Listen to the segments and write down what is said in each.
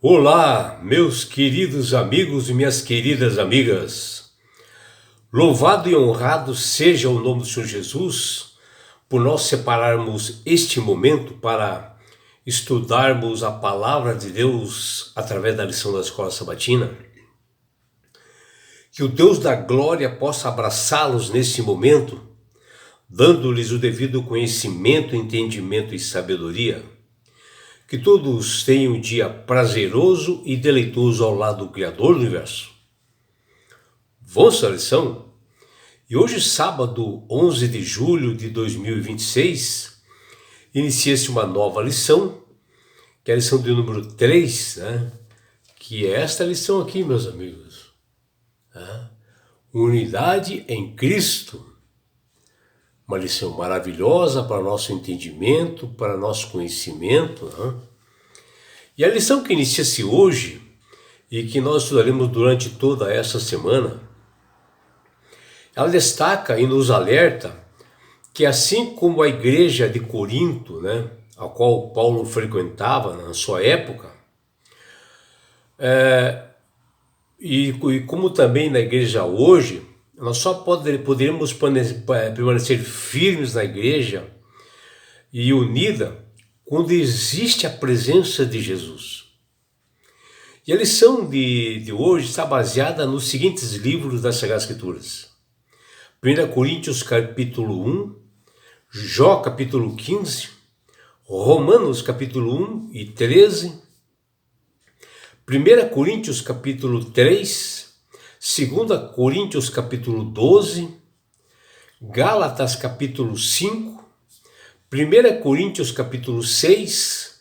Olá, meus queridos amigos e minhas queridas amigas. Louvado e honrado seja o nome do Senhor Jesus por nós separarmos este momento para estudarmos a palavra de Deus através da lição da Escola Sabatina. Que o Deus da glória possa abraçá-los nesse momento, dando-lhes o devido conhecimento, entendimento e sabedoria. Que todos tenham um dia prazeroso e deleitoso ao lado do Criador do Universo. Vamos à lição? E hoje, sábado 11 de julho de 2026, inicia-se uma nova lição, que é a lição de número 3, que é esta lição aqui, meus amigos. Unidade em Cristo. Uma lição maravilhosa para nosso entendimento, para nosso conhecimento. E a lição que inicia-se hoje e que nós estudaremos durante toda essa semana, ela destaca e nos alerta que assim como a igreja de Corinto, a qual Paulo frequentava na sua época, e como também na igreja hoje, nós só poderemos permanecer firmes na igreja e unida quando existe a presença de Jesus. E a lição de hoje está baseada nos seguintes livros das Sagradas Escrituras. 1 Coríntios capítulo 1, Jó capítulo 15, Romanos capítulo 1 e 13, 1 Coríntios capítulo 3, 2 Coríntios capítulo 12, Gálatas capítulo 5, 1 Coríntios capítulo 6,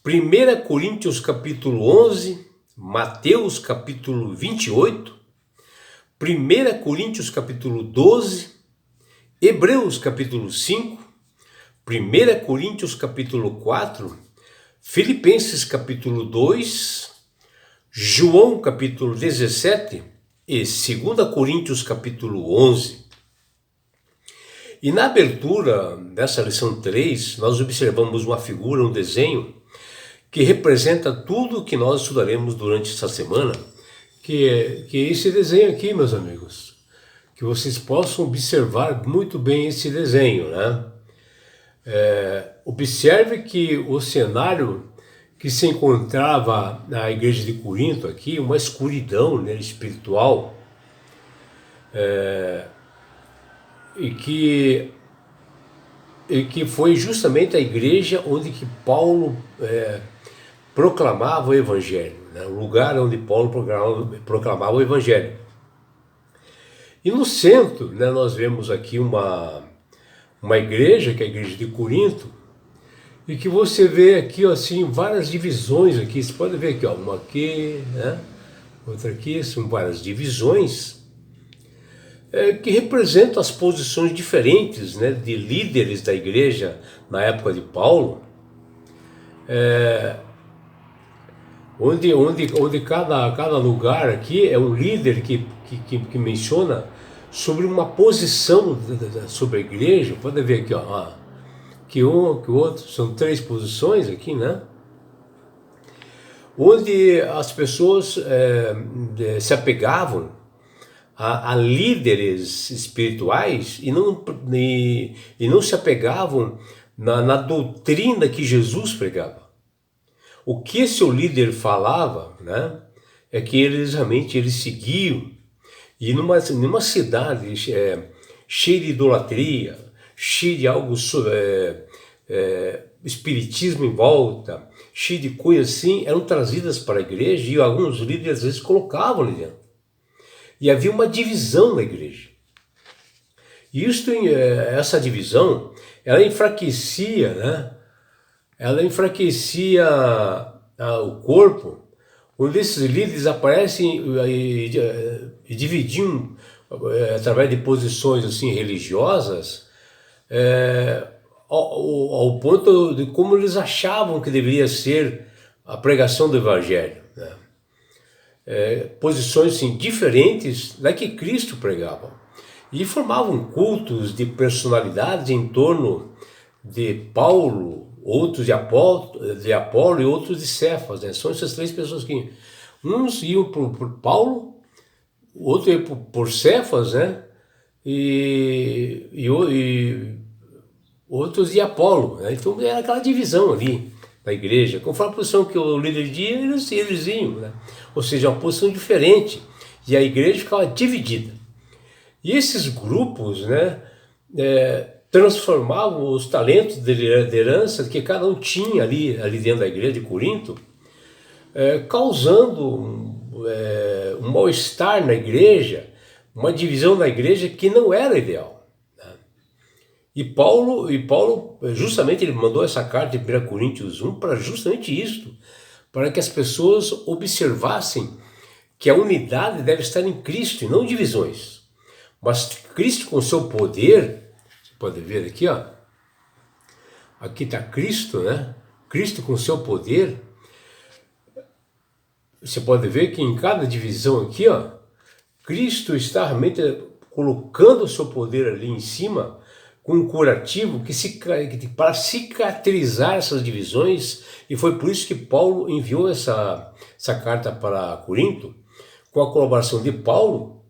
1 Coríntios capítulo 11, Mateus capítulo 28, 1 Coríntios capítulo 12, Hebreus capítulo 5, 1 Coríntios capítulo 4, Filipenses capítulo 2, João capítulo 17 e 2 Coríntios capítulo 11. E na abertura dessa lição 3, nós observamos uma figura, um desenho, que representa tudo o que nós estudaremos durante essa semana, que é esse desenho aqui, meus amigos. Que vocês possam observar muito bem esse desenho, Observe que o cenário que se encontrava na igreja de Corinto aqui, uma escuridão espiritual, e que foi justamente a igreja onde que Paulo proclamava o Evangelho, o lugar onde Paulo proclamava o Evangelho. E no centro, nós vemos aqui uma igreja, que é a igreja de Corinto, e que você vê aqui, assim, várias divisões aqui. Você pode ver aqui, uma aqui, outra aqui, são várias divisões que representam as posições diferentes, de líderes da igreja na época de Paulo, onde cada lugar aqui é um líder que menciona sobre uma posição sobre a igreja. Pode ver aqui, que um, que o outro, são 3 posições aqui, onde as pessoas se apegavam a líderes espirituais e não se apegavam na doutrina que Jesus pregava. O que seu líder falava, é que eles realmente seguiam. E numa cidade cheia de idolatria, cheia de algo espiritismo em volta, cheia de coisas assim, eram trazidas para a igreja e alguns líderes às vezes colocavam ali dentro. E havia uma divisão na igreja. E essa divisão, ela enfraquecia, o corpo, onde esses líderes aparecem e dividiam através de posições assim religiosas, ao ponto de como eles achavam que deveria ser a pregação do Evangelho. Posições assim, diferentes da que Cristo pregava. E formavam cultos de personalidades em torno de Paulo outros de Apolo e outros de Cefas, né? São essas três pessoas que uns iam por Paulo, outro ia por Cefas, né? E outros de Apolo, né? Então era aquela divisão ali da igreja. Conforme a posição que o líder ia, eles iam, né? Ou seja, uma posição diferente. E a igreja ficava dividida. E esses grupos, né, transformavam os talentos de liderança que cada um tinha ali dentro da igreja de Corinto, causando um mal-estar na igreja, uma divisão na igreja que não era ideal. Né? E Paulo, justamente, ele mandou essa carta em 1 Coríntios 1 para justamente isso, para que as pessoas observassem que a unidade deve estar em Cristo e não divisões. Mas Cristo com seu poder, você pode ver aqui, ó. Aqui está Cristo, né? Cristo com seu poder. Você pode ver que em cada divisão aqui, ó, Cristo está realmente colocando o seu poder ali em cima com um curativo para cicatrizar essas divisões, e foi por isso que Paulo enviou essa carta para Corinto, com a colaboração de Paulo,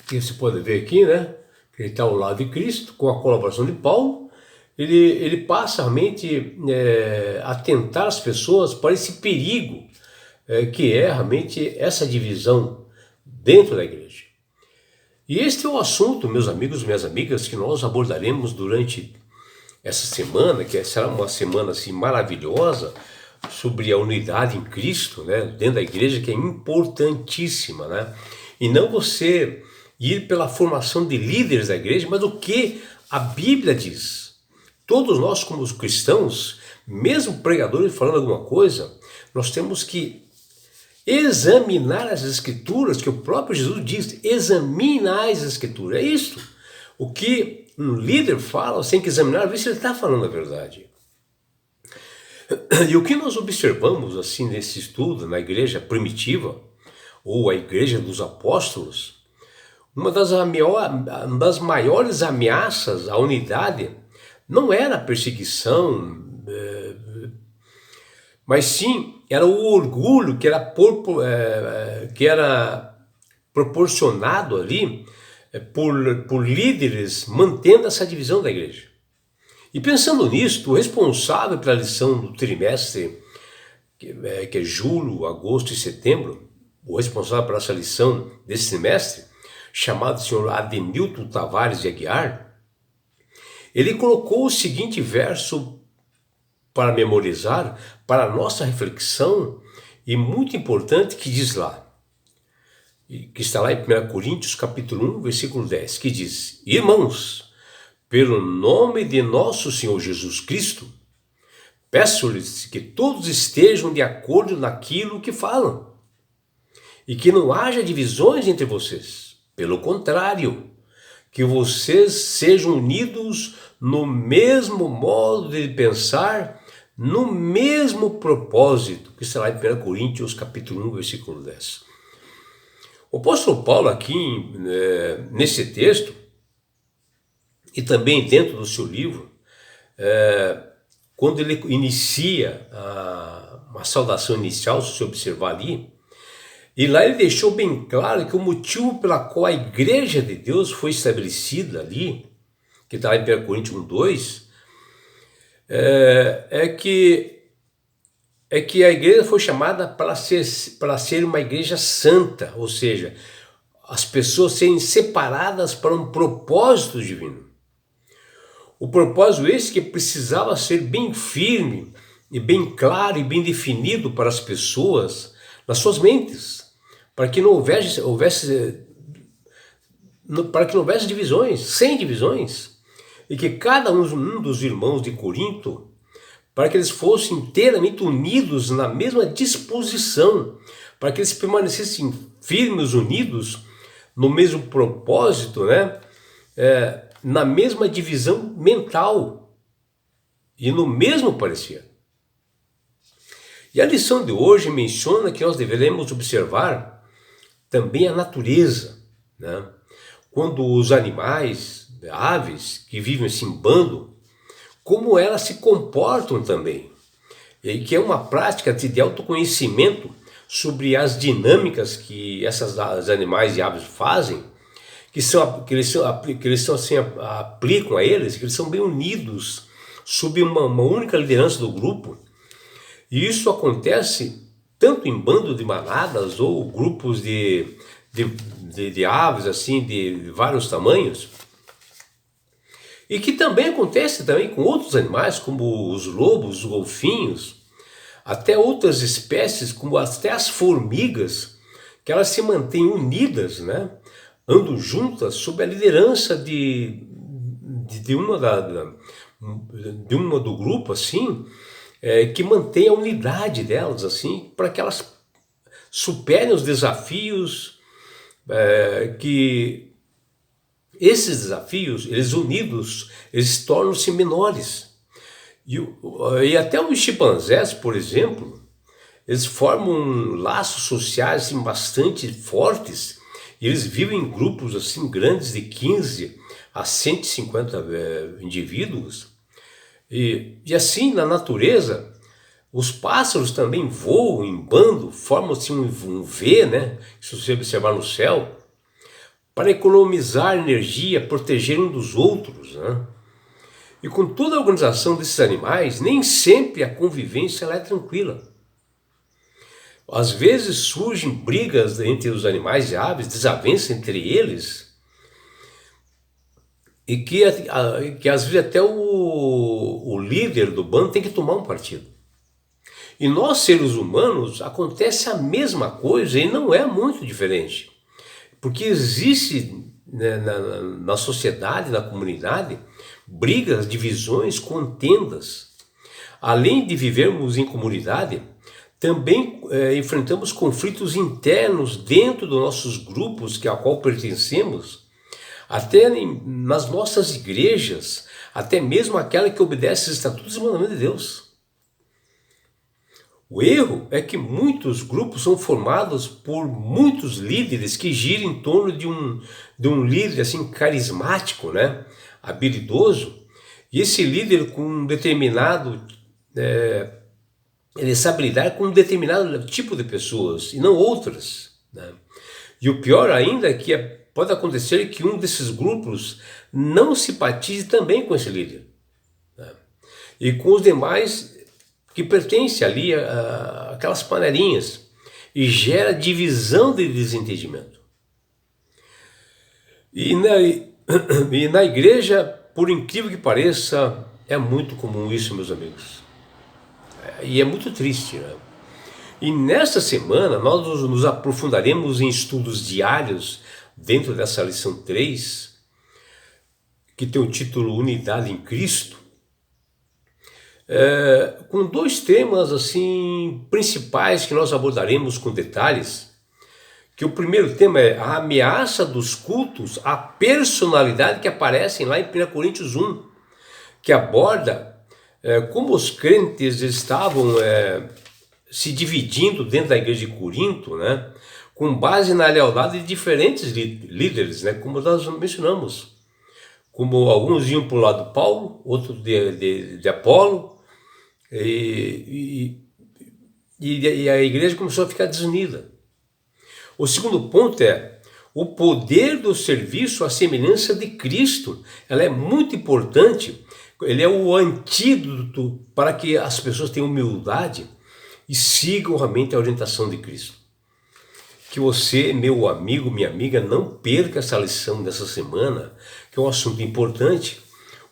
que você pode ver aqui, né? Que ele está ao lado de Cristo, com a colaboração de Paulo, ele passa realmente a tentar as pessoas para esse perigo que é realmente essa divisão dentro da igreja. E este é o assunto, meus amigos e minhas amigas, que nós abordaremos durante essa semana, que será uma semana assim maravilhosa, sobre a unidade em Cristo, né, dentro da igreja, que é importantíssima, né? E não você ir pela formação de líderes da igreja, mas o que a Bíblia diz. Todos nós, como os cristãos, mesmo pregadores falando alguma coisa, nós temos que examinar as escrituras, que o próprio Jesus diz, examinar as escrituras. É isso. O que um líder fala, você tem que examinar, ver se ele está falando a verdade. E o que nós observamos assim nesse estudo na igreja primitiva, ou a igreja dos apóstolos, uma das maiores ameaças à unidade não era a perseguição, mas sim era o orgulho que era proporcionado ali por líderes mantendo essa divisão da igreja. E pensando nisso, o responsável pela lição do trimestre, que é julho, agosto e setembro, o responsável por essa lição desse trimestre, chamado senhor Ademilton Tavares de Aguiar, ele colocou o seguinte verso para memorizar, para a nossa reflexão, e muito importante, que diz lá, que está lá em 1 Coríntios capítulo 1, versículo 10, que diz: Irmãos, pelo nome de nosso Senhor Jesus Cristo, peço-lhes que todos estejam de acordo naquilo que falam, e que não haja divisões entre vocês. Pelo contrário, que vocês sejam unidos no mesmo modo de pensar, no mesmo propósito, que está lá em 1 Coríntios capítulo 1, versículo 10. O apóstolo Paulo aqui, nesse texto, e também dentro do seu livro, quando ele inicia uma saudação inicial, se você observar ali, e lá ele deixou bem claro que o motivo pela qual a igreja de Deus foi estabelecida ali, que está lá em 1 Coríntios 1:2, é que a igreja foi chamada para ser uma igreja santa, ou seja, as pessoas serem separadas para um propósito divino. O propósito esse que precisava ser bem firme e bem claro e bem definido para as pessoas nas suas mentes, para que não houvesse divisões, sem divisões, e que cada um dos irmãos de Corinto, para que eles fossem inteiramente unidos na mesma disposição, para que eles permanecessem firmes, unidos no mesmo propósito, né? Na mesma divisão mental e no mesmo parecer. E a lição de hoje menciona que nós deveremos observar também a natureza, né? Quando os animais, aves, que vivem assim em bando, como elas se comportam também, e que é uma prática de autoconhecimento sobre as dinâmicas que esses animais e aves fazem, que eles são assim, aplicam a eles, que eles são bem unidos sob uma única liderança do grupo. E isso acontece tanto em bando de manadas ou grupos de aves assim de vários tamanhos, e que também acontece também com outros animais, como os lobos, os golfinhos, até outras espécies, como até as formigas, que elas se mantêm unidas, né? Andam juntas sob a liderança de uma do grupo, assim, que mantém a unidade delas, assim, para que elas superem os desafios, que esses desafios, eles unidos, eles tornam-se menores. E até os chimpanzés, por exemplo, eles formam laços sociais assim, bastante fortes, e eles vivem em grupos assim grandes de 15 a 150 indivíduos. E assim, na natureza, os pássaros também voam em bando, formam-se um V, né? Se você observar no céu, para economizar energia, proteger um dos outros, né? E com toda a organização desses animais, nem sempre a convivência ela é tranquila. Às vezes surgem brigas entre os animais e aves, desavenças entre eles, e que às vezes até o líder do bando tem que tomar um partido. E nós, seres humanos, acontece a mesma coisa e não é muito diferente. Porque existe, né, na sociedade, na comunidade, brigas, divisões, contendas. Além de vivermos em comunidade, também enfrentamos conflitos internos dentro dos nossos grupos a qual pertencemos, até nas nossas igrejas, até mesmo aquela que obedece aos estatutos e mandamentos de Deus. O erro é que muitos grupos são formados por muitos líderes que giram em torno de um líder assim carismático, né? Habilidoso, e esse líder com um determinado ele sabe lidar com um determinado tipo de pessoas e não outras, né? E o pior ainda é que pode acontecer que um desses grupos não simpatize também com esse líder, né? E com os demais que pertencem ali àquelas panelinhas, e gera divisão de desentendimento. E na igreja, por incrível que pareça, é muito comum isso, meus amigos. E é muito triste, né? E nesta semana nós nos aprofundaremos em estudos diários dentro dessa lição 3, que tem o título Unidade em Cristo, com dois temas assim principais que nós abordaremos com detalhes. Que o primeiro tema é a ameaça dos cultos à personalidade que aparecem lá em 1 Coríntios 1, que aborda como os crentes estavam se dividindo dentro da igreja de Corinto, né, com base na lealdade de diferentes líderes, né, como nós mencionamos. Como alguns iam para o lado de Paulo, outros de Apolo, e a igreja começou a ficar desunida. O segundo ponto é o poder do serviço à semelhança de Cristo. Ela é muito importante, ele é o antídoto para que as pessoas tenham humildade e sigam realmente a orientação de Cristo. Que você, meu amigo, minha amiga, não perca essa lição dessa semana, que é um assunto importante,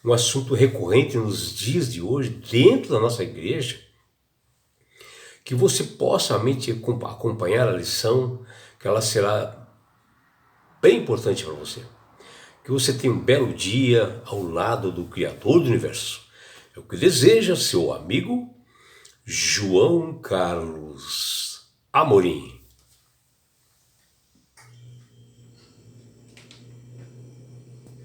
um assunto recorrente nos dias de hoje, dentro da nossa igreja, que você possa realmente acompanhar a lição, que ela será bem importante para você. Que você tenha um belo dia ao lado do Criador do Universo. É o que deseja seu amigo João Carlos Amorim.